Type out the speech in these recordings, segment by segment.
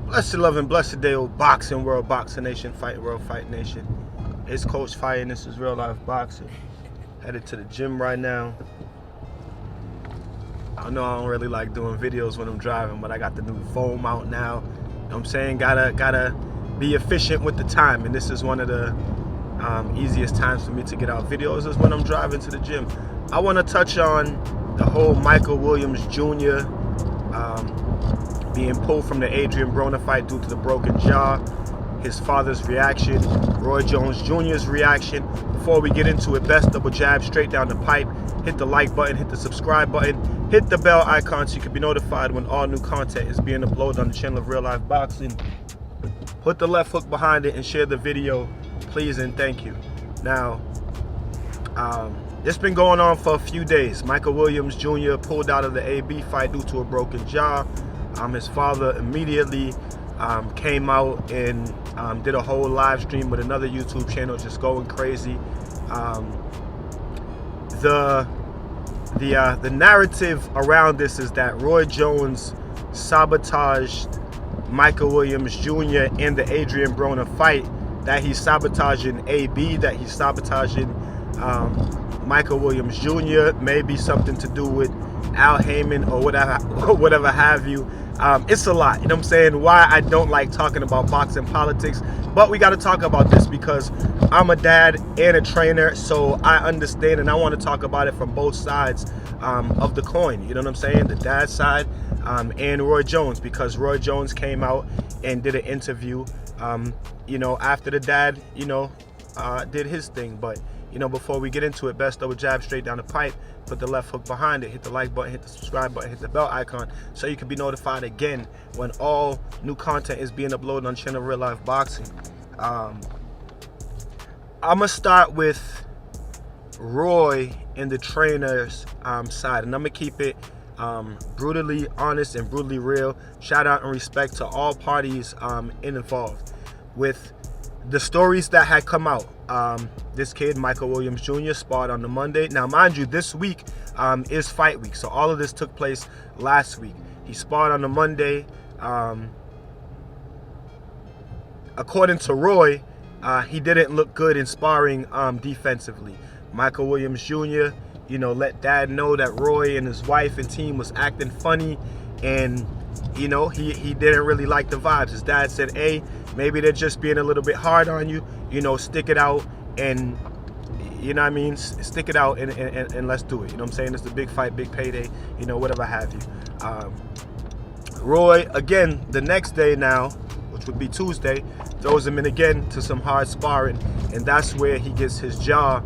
Blessed love and blessed day, old boxing world, boxing nation, fight world, fight nation. It's Coach Fiyah and this is real life boxing. Headed to the gym right now. I know I don't really like doing videos when I'm driving, but I got the new phone out now. You know what I'm saying? Gotta be efficient with the time, and this is one of the easiest times for me to get out videos is when I'm driving to the gym. I want to touch on the whole Michael Williams Jr. Being pulled from the Adrien Broner fight due to the broken jaw, his father's reaction, Roy Jones Jr.'s reaction. Before we get into it, best double jab straight down the pipe. Hit the like button, hit the subscribe button, hit the bell icon so you can be notified when all new content is being uploaded on the channel of Real Life Boxing. Put the left hook behind it and share the video, please and thank you. Now, it's been going on for a few days. Michael Williams Jr. pulled out of the AB fight due to a broken jaw. His father immediately came out and did a whole live stream with another YouTube channel, just going crazy. The narrative around this is that Roy Jones sabotaged Michael Williams Jr. in the Adrien Broner fight, that he's sabotaging AB, that he's sabotaging Michael Williams Jr., maybe something to do with Al Heyman or whatever have you. It's a lot, you know what I'm saying? Why I don't like talking about boxing politics, but we got to talk about this because I'm a dad and a trainer, so I understand and I want to talk about it from both sides of the coin, you know what I'm saying? The dad side and Roy Jones, because Roy Jones came out and did an interview, after the dad, did his thing. But before we get into it, best double jab straight down the pipe, put the left hook behind it, hit the like button, hit the subscribe button, hit the bell icon so you can be notified again when all new content is being uploaded on channel Real Life Boxing. I'm gonna start with Roy and the trainer's side, and I'm gonna keep it brutally honest and brutally real. Shout out and respect to all parties involved with the stories that had come out. This kid, Michael Williams Jr., sparred on the Monday. Now, mind you, this week is fight week, so all of this took place last week. He sparred on the Monday. According to Roy, he didn't look good in sparring defensively. Michael Williams Jr., let dad know that Roy and his wife and team was acting funny, and he didn't really like the vibes. His dad said, hey, maybe they're just being a little bit hard on you, stick it out and, stick it out and let's do it. You know what I'm saying? It's a big fight, big payday, whatever have you. Roy, again, the next day now, which would be Tuesday, throws him in again to some hard sparring, and that's where he gets his jaw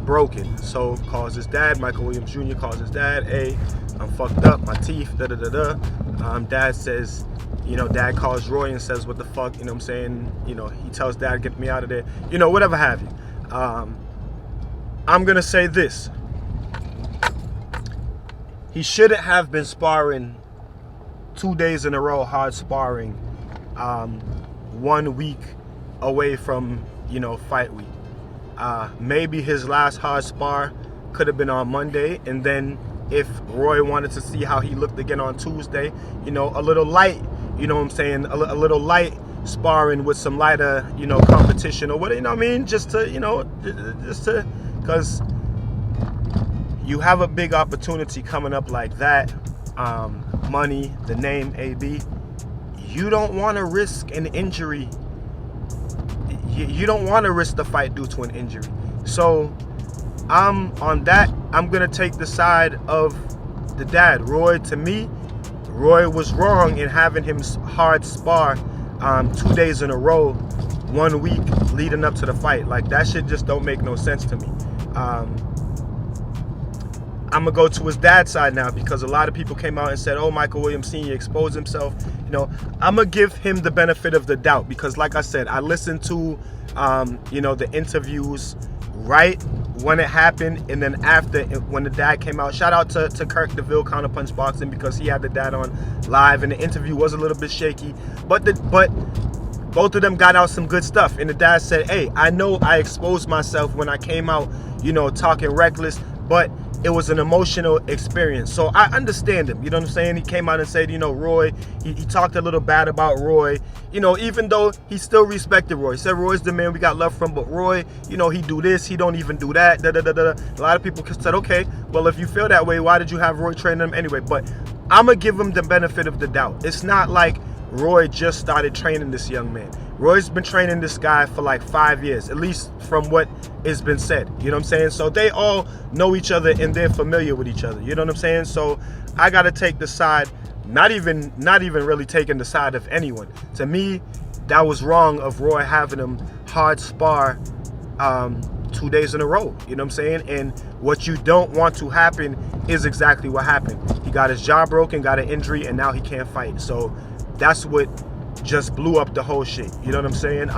broken. So calls his dad, Michael Williams Jr. calls his dad, hey, I'm fucked up, my teeth, dad says, dad calls Roy and says, what the fuck, you know what I'm saying? He tells dad, get me out of there, whatever have you. I'm gonna say this. He shouldn't have been sparring 2 days in a row, hard sparring, 1 week away from, fight week. Maybe his last hard spar could have been on Monday, and then if Roy wanted to see how he looked again on Tuesday, a little light, a little light sparring with some lighter, competition or whatever, just to, because you have a big opportunity coming up like that, money, the name AB, you don't want to risk an injury. You don't want to risk the fight due to an injury. So on that, I'm going to take the side of the dad. Roy, to me, Roy was wrong in having him hard spar 2 days in a row, 1 week leading up to the fight. Like, that shit just don't make no sense to me. I'm going to go to his dad's side now, because a lot of people came out and said, oh, Michael Williams Sr. exposed himself. I'm going to give him the benefit of the doubt, because like I said, I listened to, the interviews right when it happened, and then after, when the dad came out. Shout out to Kirk DeVille, Counterpunch Boxing, because he had the dad on live, and the interview was a little bit shaky, but both of them got out some good stuff. And the dad said, hey, I know I exposed myself when I came out, talking reckless, but it was an emotional experience. So I understand him. You know what I'm saying? He came out and said, you know, Roy, he talked a little bad about Roy, you know, even though he still respected Roy. He said, Roy's the man we got love from, but Roy, you know, he do this, he don't even do that, A lot of people said, okay, well, if you feel that way, why did you have Roy train him anyway? But I'm going to give him the benefit of the doubt. It's not like Roy just started training this young man. Roy's been training this guy for like 5 years, at least from what has been said. You know what I'm saying? So they all know each other and they're familiar with each other. You know what I'm saying? So I got to take the side, not even really taking the side of anyone. To me, that was wrong of Roy having him hard spar 2 days in a row. You know what I'm saying? And what you don't want to happen is exactly what happened. He got his jaw broken, got an injury, and now he can't fight. So that's what just blew up the whole shit. You know what I'm saying?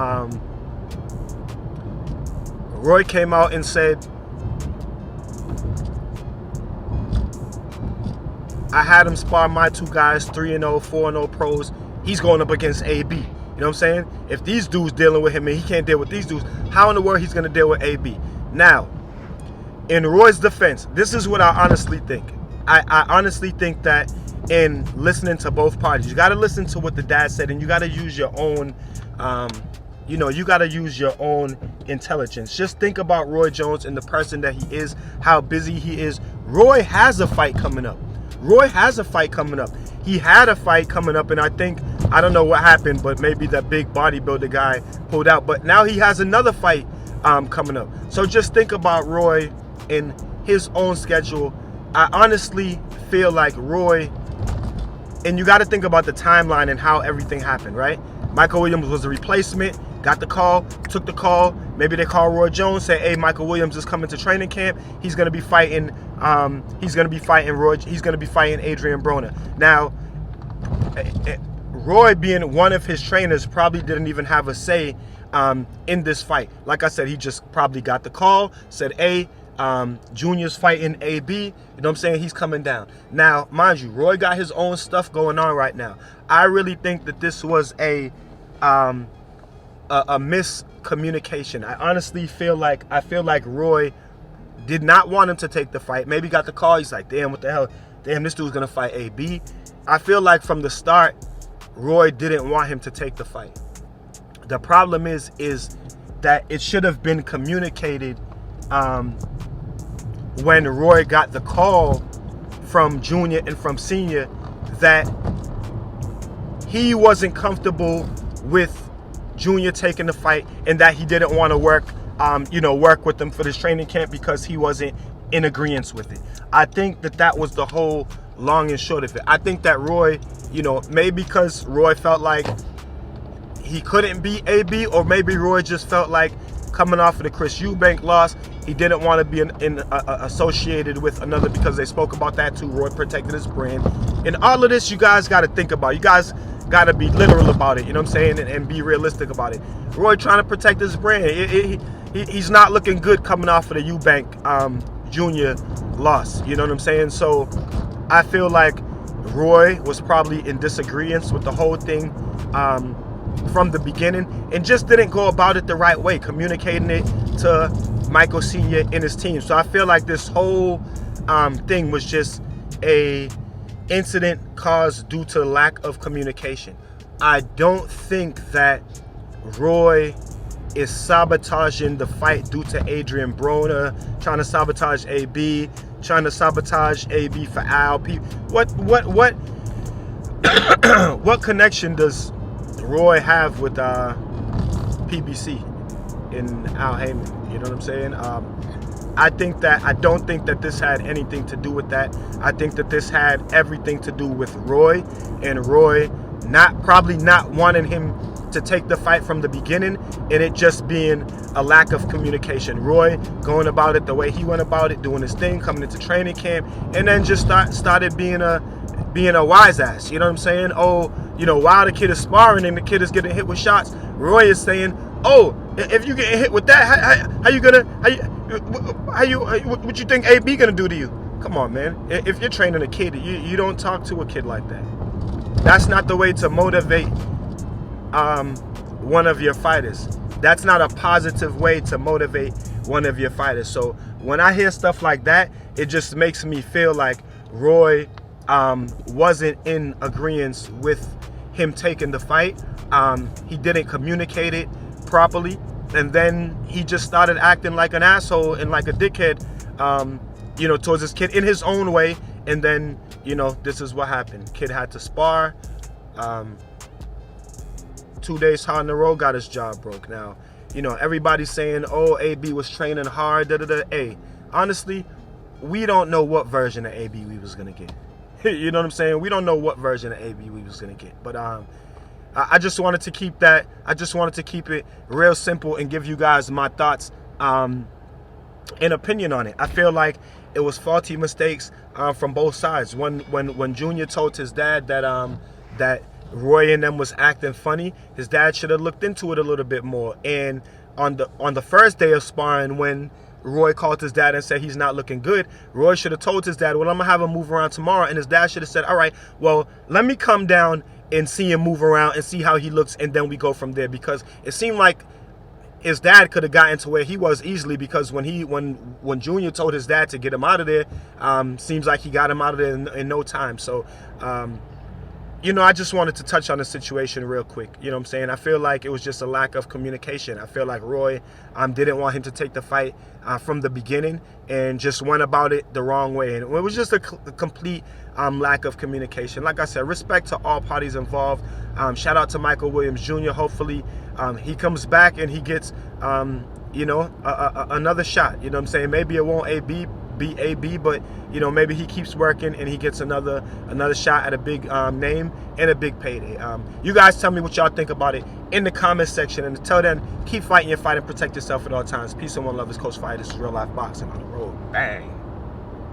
Roy came out and said, I had him spar my two guys, 3-0, 4-0 pros. He's going up against AB. You know what I'm saying? If these dudes dealing with him and he can't deal with these dudes, how in the world he's going to deal with AB? Now, in Roy's defense, this is what I honestly think. I honestly think that in listening to both parties, you got to listen to what the dad said, and you got to use your own, you got to use your own intelligence. Just think about Roy Jones and the person that he is, how busy he is. Roy has a fight coming up. He had a fight coming up, and I don't know what happened, but maybe that big bodybuilder guy pulled out. But now he has another fight coming up. So just think about Roy in his own schedule. I honestly feel like Roy, and you got to think about the timeline and how everything happened, right? Michael Williams was a replacement, got the call, took the call. Maybe they call Roy Jones, say, hey, Michael Williams is coming to training camp. He's going to be fighting Adrien Broner. Now, Roy, being one of his trainers, probably didn't even have a say in this fight. Like I said, he just probably got the call, said, hey, Junior's fighting AB. You know what I'm saying? He's coming down. Now, mind you, Roy got his own stuff going on right now. I really think that this was a miscommunication. I honestly feel like Roy did not want him to take the fight. Maybe got the call. He's like, damn, what the hell? Damn, this dude's gonna fight AB. I feel like from the start, Roy didn't want him to take the fight. The problem is that it should have been communicated when Roy got the call from Junior and from Senior that he wasn't comfortable with Junior taking the fight, and that he didn't want to work with them for this training camp because he wasn't in agreement with it. I think that was the whole long and short of it. I think that Roy, maybe because Roy felt like he couldn't beat AB, or maybe Roy just felt like coming off of the Chris Eubank loss, he didn't want to be associated with another, because they spoke about that too. Roy protected his brand. And all of this, you guys got to think about. You guys got to be literal about it, you know what I'm saying, and be realistic about it. Roy trying to protect his brand. He's not looking good coming off of the Eubank Junior loss, you know what I'm saying? So I feel like Roy was probably in disagreement with the whole thing from the beginning, and just didn't go about it the right way, communicating it to Michael Sr. and his team. So I feel like this whole thing was just a incident caused due to lack of communication. I don't think that Roy is sabotaging the fight due to Adrien Broner, trying to sabotage AB, trying to sabotage AB for Al. What what connection does Roy have with PBC in Al Heyman? You know what I'm saying? I don't think that this had anything to do with that. I think that this had everything to do with Roy, and Roy probably not wanting him to take the fight from the beginning, and it just being a lack of communication. Roy going about it the way he went about it, doing his thing, coming into training camp, and then just started being a wise ass. You know what I'm saying? Oh, while the kid is sparring and the kid is getting hit with shots, Roy is saying, oh, if you get hit with that, what you think AB gonna do to you? Come on, man. If you're training a kid, you don't talk to a kid like that. That's not the way to motivate one of your fighters. That's not a positive way to motivate one of your fighters. So when I hear stuff like that, it just makes me feel like Roy wasn't in agreement with him taking the fight. He didn't communicate it properly, and then he just started acting like an asshole and like a dickhead, towards his kid in his own way. And then, this is what happened. Kid had to spar. 2 days hard in a row, got his jaw broke. Now, everybody's saying, oh, AB was training hard, Hey, honestly, we don't know what version of AB we was going to get. You know what I'm saying? We don't know what version of AB we was going to get. But I just wanted to keep that. I just wanted to keep it real simple and give you guys my thoughts and opinion on it. I feel like it was faulty mistakes from both sides. When Junior told his dad that Roy and them was acting funny, his dad should have looked into it a little bit more. And on the first day of sparring, when Roy called his dad and said he's not looking good, Roy should have told his dad, well, I'm going to have him move around tomorrow. And his dad should have said, all right, well, let me come down and see him move around and see how he looks, and then we go from there. Because it seemed like his dad could have gotten to where he was easily, because when Junior told his dad to get him out of there, seems like he got him out of there in no time. So, I just wanted to touch on the situation real quick. You know what I'm saying? I feel like it was just a lack of communication. I feel like Roy didn't want him to take the fight from the beginning and just went about it the wrong way. And it was just a complete lack of communication. Like I said, respect to all parties involved. Shout out to Michael Williams Jr. Hopefully he comes back and he gets, another shot. You know what I'm saying? Maybe it won't be AB, but maybe he keeps working and he gets another shot at a big name and a big payday. You guys tell me what y'all think about it in the comment section, and until then, keep fighting your fight and protect yourself at all times. Peace and one love. This Coach Fiyah. This is Real Life Boxing on the road. Bang.